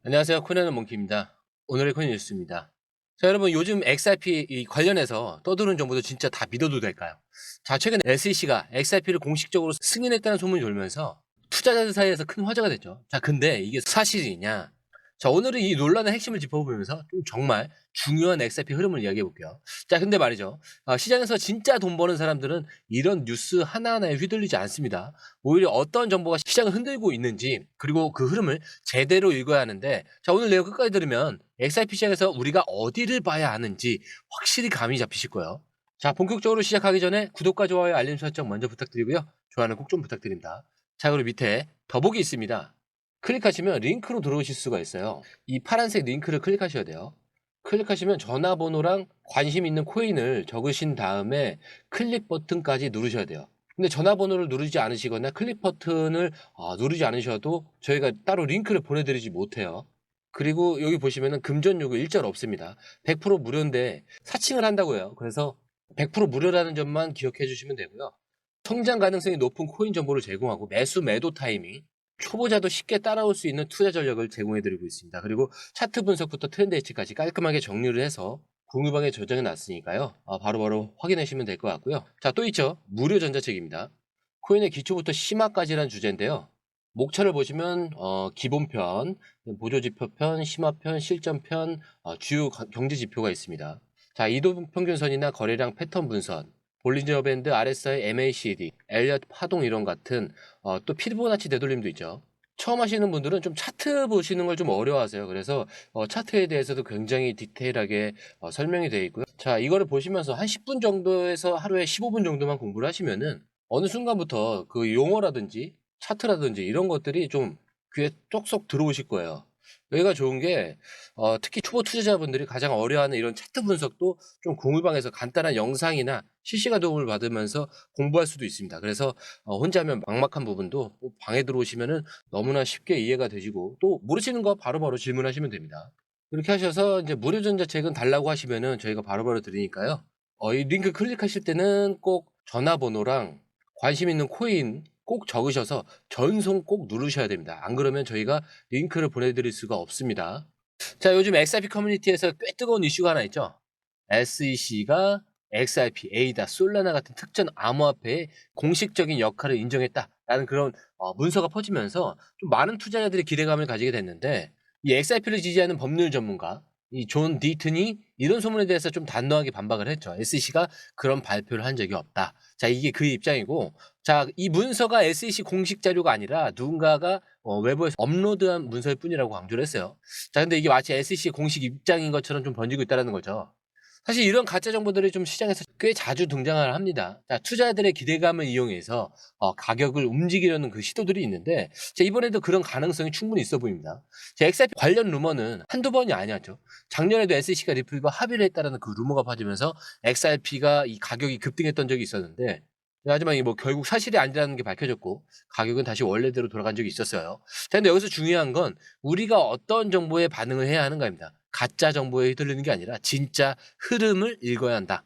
안녕하세요. 코난의 몽키입니다. 오늘의 코인 뉴스입니다. 자, 여러분 요즘 XRP 관련해서 떠도는 정보도 진짜 다 믿어도 될까요? 자, 최근 SEC가 XRP를 공식적으로 승인했다는 소문이 돌면서 투자자들 사이에서 큰 화제가 됐죠. 자, 근데 이게 사실이냐? 자, 오늘은 이 논란의 핵심을 짚어보면서 좀 정말 중요한 XRP 흐름을 이야기해 볼게요. 자, 근데 말이죠. 시장에서 진짜 돈 버는 사람들은 이런 뉴스 하나하나에 휘둘리지 않습니다. 오히려 어떤 정보가 시장을 흔들고 있는지, 그리고 그 흐름을 제대로 읽어야 하는데, 자, 오늘 내용 끝까지 들으면 XRP 시장에서 우리가 어디를 봐야 하는지 확실히 감이 잡히실 거예요. 자, 본격적으로 시작하기 전에 구독과 좋아요, 알림 설정 먼저 부탁드리고요. 좋아요는 꼭 좀 부탁드립니다. 자, 그리고 밑에 더보기 있습니다. 클릭하시면 링크로 들어오실 수가 있어요. 이 파란색 링크를 클릭하셔야 돼요. 클릭하시면 전화번호랑 관심 있는 코인을 적으신 다음에 클릭 버튼까지 누르셔야 돼요. 근데 전화번호를 누르지 않으시거나 클릭 버튼을 누르지 않으셔도 저희가 따로 링크를 보내드리지 못해요. 그리고 여기 보시면은 금전 요구 일절 없습니다. 100% 무료인데 사칭을 한다고 해요. 그래서 100% 무료라는 점만 기억해 주시면 되고요. 성장 가능성이 높은 코인 정보를 제공하고 매수 매도 타이밍, 초보자도 쉽게 따라올 수 있는 투자 전략을 제공해 드리고 있습니다. 그리고 차트 분석부터 트렌드 예측까지 깔끔하게 정리를 해서 공유방에 저장해 놨으니까요. 바로바로 확인하시면 될 것 같고요. 자, 또 있죠. 무료 전자책입니다. 코인의 기초부터 심화까지라는 주제인데요. 목차를 보시면 기본편, 보조지표편, 심화편, 실전편, 주요 경제 지표가 있습니다. 자, 이동평균선이나 거래량 패턴 분석, 볼린저 밴드, RSI, MACD, 엘리엇 파동 이론 같은 또 피보나치 되돌림도 있죠. 처음 하시는 분들은 좀 차트 보시는 걸 좀 어려워하세요. 그래서 차트에 대해서도 굉장히 디테일하게 설명이 되어 있고요. 자, 이거를 보시면서 한 10분 정도에서 하루에 15분 정도만 공부를 하시면은 어느 순간부터 그 용어라든지 차트라든지 이런 것들이 좀 귀에 쏙쏙 들어오실 거예요. 여기가 좋은 게 특히 초보 투자자분들이 가장 어려워하는 이런 차트 분석도 좀 공유방에서 간단한 영상이나 실시간 도움을 받으면서 공부할 수도 있습니다. 그래서 혼자 하면 막막한 부분도 방에 들어오시면은 너무나 쉽게 이해가 되시고 또 모르시는 거 바로바로 질문하시면 됩니다. 그렇게 하셔서 이제 무료 전자책은 달라고 하시면은 저희가 바로바로 드리니까요. 이 링크 클릭하실 때는 꼭 전화번호랑 관심 있는 코인 꼭 적으셔서 전송 꼭 누르셔야 됩니다. 안 그러면 저희가 링크를 보내드릴 수가 없습니다. 자, 요즘 XRP 커뮤니티에서 꽤 뜨거운 이슈가 하나 있죠. SEC가 XRP, 에이다, 솔라나 같은 특정 암호화폐의 공식적인 역할을 인정했다라는 그런 문서가 퍼지면서 좀 많은 투자자들이 기대감을 가지게 됐는데, 이 XRP를 지지하는 법률 전문가 이 존 디튼이 이런 소문에 대해서 좀 단호하게 반박을 했죠. SEC가 그런 발표를 한 적이 없다. 자, 이게 그 입장이고, 자, 이 문서가 SEC 공식 자료가 아니라 누군가가 외부에서 업로드한 문서일 뿐이라고 강조를 했어요. 자, 근데 이게 마치 SEC 공식 입장인 것처럼 좀 번지고 있다는 거죠. 사실 이런 가짜 정보들이 좀 시장에서 꽤 자주 등장을 합니다. 자, 투자자들의 기대감을 이용해서 가격을 움직이려는 그 시도들이 있는데, 자, 이번에도 그런 가능성이 충분히 있어 보입니다. 자, XRP 관련 루머는 한두 번이 아니었죠. 작년에도 SEC가 리플과 합의를 했다는 그 루머가 퍼지면서 XRP가 이 가격이 급등했던 적이 있었는데, 하지만 뭐 결국 사실이 아니라는 게 밝혀졌고 가격은 다시 원래대로 돌아간 적이 있었어요. 자, 근데 여기서 중요한 건 우리가 어떤 정보에 반응을 해야 하는가입니다. 가짜 정보에 휘둘리는 게 아니라 진짜 흐름을 읽어야 한다.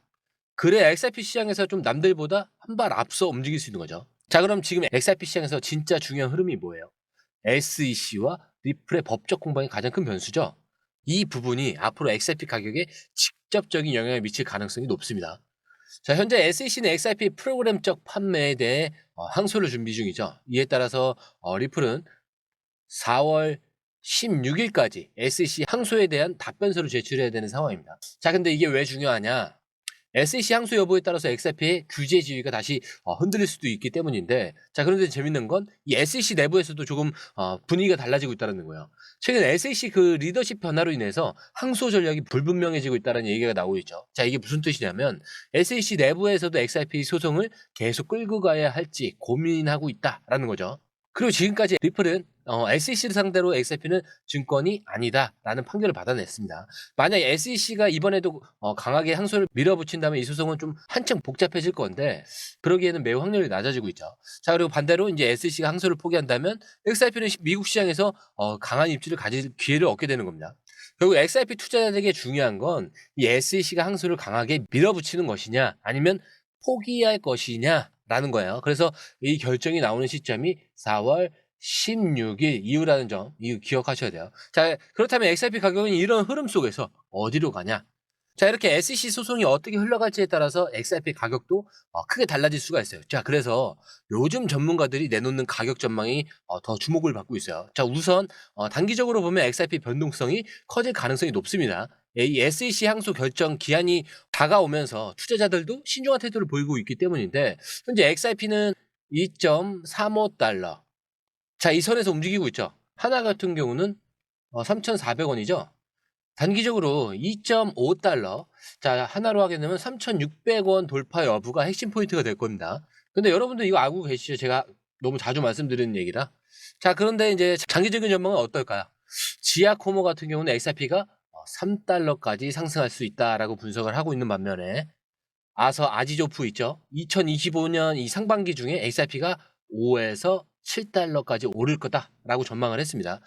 그래야 XRP 시장에서 좀 남들보다 한 발 앞서 움직일 수 있는 거죠. 자, 그럼 지금 XRP 시장에서 진짜 중요한 흐름이 뭐예요? SEC와 리플의 법적 공방이 가장 큰 변수죠. 이 부분이 앞으로 XRP 가격에 직접적인 영향을 미칠 가능성이 높습니다. 자, 현재 SEC는 XRP 프로그램적 판매에 대해 항소를 준비 중이죠. 이에 따라서 리플은 4월 16일까지 SEC 항소에 대한 답변서를 제출해야 되는 상황입니다. 자, 근데 이게 왜 중요하냐? SEC 항소 여부에 따라서 XRP의 규제 지위가 다시 흔들릴 수도 있기 때문인데, 자, 그런데 재밌는 건 이 SEC 내부에서도 조금 분위기가 달라지고 있다는 거예요. 최근 SEC 그 리더십 변화로 인해서 항소 전략이 불분명해지고 있다는 얘기가 나오고 있죠. 자, 이게 무슨 뜻이냐면 SEC 내부에서도 XRP 소송을 계속 끌고 가야 할지 고민하고 있다라는 거죠. 그리고 지금까지 리플은 SEC를 상대로 XRP는 증권이 아니다라는 판결을 받아냈습니다. 만약에 SEC가 이번에도 강하게 항소를 밀어붙인다면 이 소송은 좀 한층 복잡해질 건데, 그러기에는 매우 확률이 낮아지고 있죠. 자, 그리고 반대로 이제 SEC가 항소를 포기한다면 XRP는 미국 시장에서 강한 입지를 가질 기회를 얻게 되는 겁니다. 결국 XRP 투자자들에게 중요한 건 이 SEC가 항소를 강하게 밀어붙이는 것이냐 아니면 포기할 것이냐라는 거예요. 그래서 이 결정이 나오는 시점이 4월 16일 이후라는 점 이거 기억하셔야 돼요. 자, 그렇다면 XRP 가격은 이런 흐름 속에서 어디로 가냐? 자, 이렇게 SEC 소송이 어떻게 흘러갈지에 따라서 XRP 가격도 크게 달라질 수가 있어요. 자, 그래서 요즘 전문가들이 내놓는 가격 전망이 더 주목을 받고 있어요. 자, 우선 단기적으로 보면 XRP 변동성이 커질 가능성이 높습니다. 이 SEC 항소 결정 기한이 다가오면서 투자자들도 신중한 태도를 보이고 있기 때문인데, 현재 XRP는 2.35달러. 자, 이 선에서 움직이고 있죠. 하나 같은 경우는 3,400원이죠. 단기적으로 2.5달러. 자, 하나로 하게 되면 3,600원 돌파 여부가 핵심 포인트가 될 겁니다. 근데 여러분들 이거 알고 계시죠? 제가 너무 자주 말씀드리는 얘기라. 자, 그런데 이제 장기적인 전망은 어떨까요? 지아코모 같은 경우는 XRP가 3달러까지 상승할 수 있다라고 분석을 하고 있는 반면에, 아지조프 있죠? 2025년 이 상반기 중에 XRP가 5에서 7달러까지 오를 거다라고 전망을 했습니다.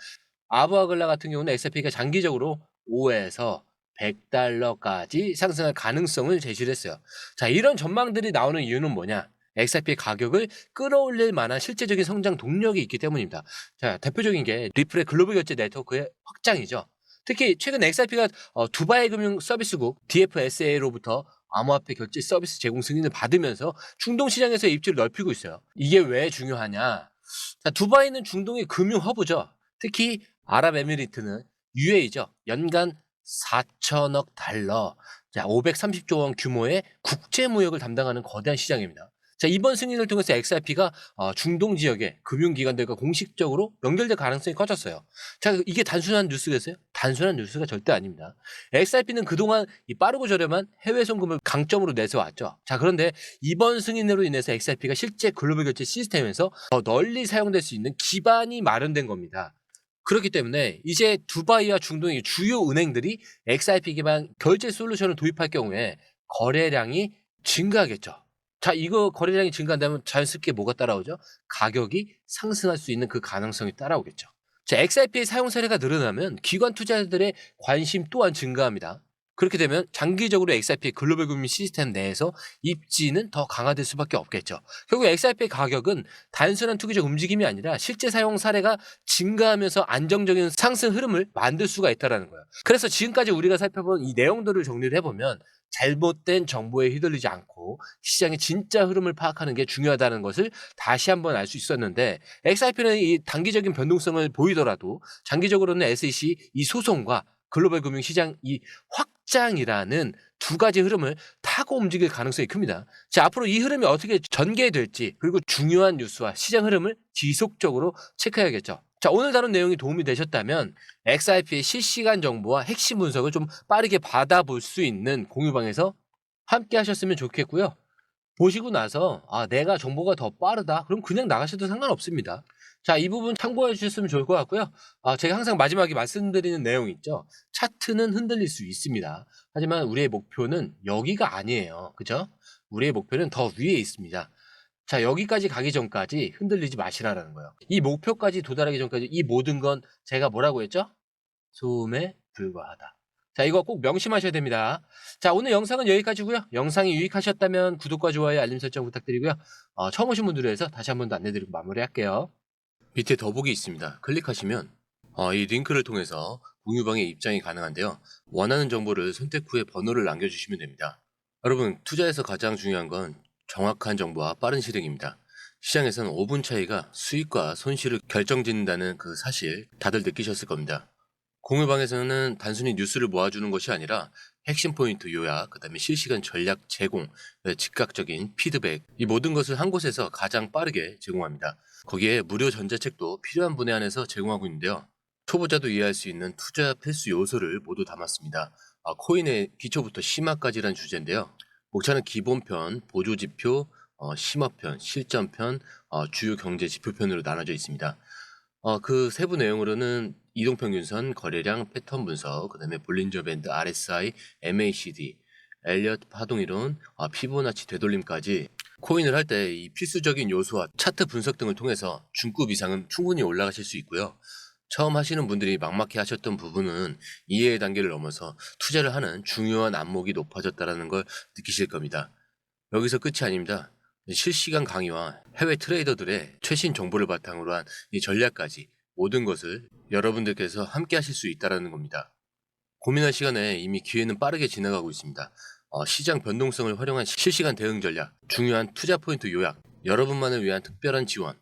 아부아글라 같은 경우는 XRP가 장기적으로 5에서 100달러까지 상승할 가능성을 제시를 했어요. 자, 이런 전망들이 나오는 이유는 뭐냐? XRP 가격을 끌어올릴 만한 실제적인 성장 동력이 있기 때문입니다. 자, 대표적인 게 리플의 글로벌 결제 네트워크의 확장이죠. 특히 최근 XRP가 두바이 금융 서비스국 DFSA로부터 암호화폐 결제 서비스 제공 승인을 받으면서 중동 시장에서의 입지를 넓히고 있어요. 이게 왜 중요하냐? 자, 두바이는 중동의 금융 허브죠. 특히 아랍에미리트는 UAE죠. 연간 4천억 달러, 자, 530조 원 규모의 국제 무역을 담당하는 거대한 시장입니다. 자, 이번 승인을 통해서 XRP가 중동 지역의 금융기관들과 공식적으로 연결될 가능성이 커졌어요. 자, 이게 단순한 뉴스겠어요? 단순한 뉴스가 절대 아닙니다. XRP는 그동안 이 빠르고 저렴한 해외 송금을 강점으로 내세워왔죠. 자, 그런데 이번 승인으로 인해서 XRP가 실제 글로벌 결제 시스템에서 더 널리 사용될 수 있는 기반이 마련된 겁니다. 그렇기 때문에 이제 두바이와 중동의 주요 은행들이 XRP 기반 결제 솔루션을 도입할 경우에 거래량이 증가하겠죠. 자, 이거 거래량이 증가한다면 자연스럽게 뭐가 따라오죠? 가격이 상승할 수 있는 그 가능성이 따라오겠죠. 자, XRP의 사용 사례가 늘어나면 기관 투자자들의 관심 또한 증가합니다. 그렇게 되면 장기적으로 XRP 글로벌 금융 시스템 내에서 입지는 더 강화될 수밖에 없겠죠. 결국 XRP 가격은 단순한 투기적 움직임이 아니라 실제 사용 사례가 증가하면서 안정적인 상승 흐름을 만들 수가 있다는 거예요. 그래서 지금까지 우리가 살펴본 이 내용들을 정리를 해보면 잘못된 정보에 휘둘리지 않고 시장의 진짜 흐름을 파악하는 게 중요하다는 것을 다시 한번 알 수 있었는데, XRP는 이 단기적인 변동성을 보이더라도 장기적으로는 SEC 이 소송과 글로벌 금융시장 이 확장이라는 두 가지 흐름을 타고 움직일 가능성이 큽니다. 자, 앞으로 이 흐름이 어떻게 전개될지, 그리고 중요한 뉴스와 시장 흐름을 지속적으로 체크해야겠죠. 자, 오늘 다룬 내용이 도움이 되셨다면 XRP의 실시간 정보와 핵심 분석을 좀 빠르게 받아볼 수 있는 공유방에서 함께 하셨으면 좋겠고요. 보시고 나서 내가 정보가 더 빠르다, 그럼 그냥 나가셔도 상관없습니다. 자, 이 부분 참고해 주셨으면 좋을 것 같고요. 제가 항상 마지막에 말씀드리는 내용 있죠. 차트는 흔들릴 수 있습니다. 하지만 우리의 목표는 여기가 아니에요. 그죠? 우리의 목표는 더 위에 있습니다. 자, 여기까지 가기 전까지 흔들리지 마시라는 거예요. 이 목표까지 도달하기 전까지 이 모든 건 제가 뭐라고 했죠? 소음에 불과하다. 자, 이거 꼭 명심하셔야 됩니다. 자, 오늘 영상은 여기까지고요. 영상이 유익하셨다면 구독과 좋아요, 알림 설정 부탁드리고요. 처음 오신 분들을 위해서 다시 한 번 더 안내드리고 마무리할게요. 밑에 더보기 있습니다. 클릭하시면 이 링크를 통해서 공유방에 입장이 가능한데요. 원하는 정보를 선택 후에 번호를 남겨주시면 됩니다. 여러분, 투자에서 가장 중요한 건 정확한 정보와 빠른 실행입니다. 시장에서는 5분 차이가 수익과 손실을 결정짓는다는 그 사실 다들 느끼셨을 겁니다. 공유방에서는 단순히 뉴스를 모아주는 것이 아니라 핵심 포인트 요약, 그 다음에 실시간 전략 제공, 즉각적인 피드백, 이 모든 것을 한 곳에서 가장 빠르게 제공합니다. 거기에 무료 전자책도 필요한 분에 한해서 제공하고 있는데요. 초보자도 이해할 수 있는 투자 필수 요소를 모두 담았습니다. 코인의 기초부터 심화까지란 주제인데요. 목차는 기본편, 보조지표, 심화편, 실전편, 주요 경제 지표편으로 나눠져 있습니다. 그 세부 내용으로는 이동평균선, 거래량, 패턴 분석, 그 다음에 볼린저 밴드, RSI, MACD, 엘리어트 파동이론, 피보나치 되돌림까지 코인을 할 때 이 필수적인 요소와 차트 분석 등을 통해서 중급 이상은 충분히 올라가실 수 있고요. 처음 하시는 분들이 막막해 하셨던 부분은 이해의 단계를 넘어서 투자를 하는 중요한 안목이 높아졌다는 걸 느끼실 겁니다. 여기서 끝이 아닙니다. 실시간 강의와 해외 트레이더들의 최신 정보를 바탕으로 한 이 전략까지 모든 것을 여러분들께서 함께 하실 수 있다는 겁니다. 고민할 시간에 이미 기회는 빠르게 지나가고 있습니다. 시장 변동성을 활용한 실시간 대응 전략, 중요한 투자 포인트 요약, 여러분만을 위한 특별한 지원.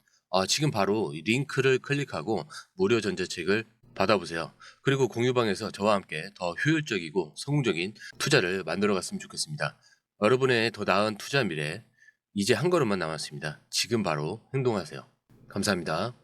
지금 바로 이 링크를 클릭하고 무료 전자책을 받아보세요. 그리고 공유방에서 저와 함께 더 효율적이고 성공적인 투자를 만들어 갔으면 좋겠습니다. 여러분의 더 나은 투자 미래, 이제 한 걸음만 남았습니다. 지금 바로 행동하세요. 감사합니다.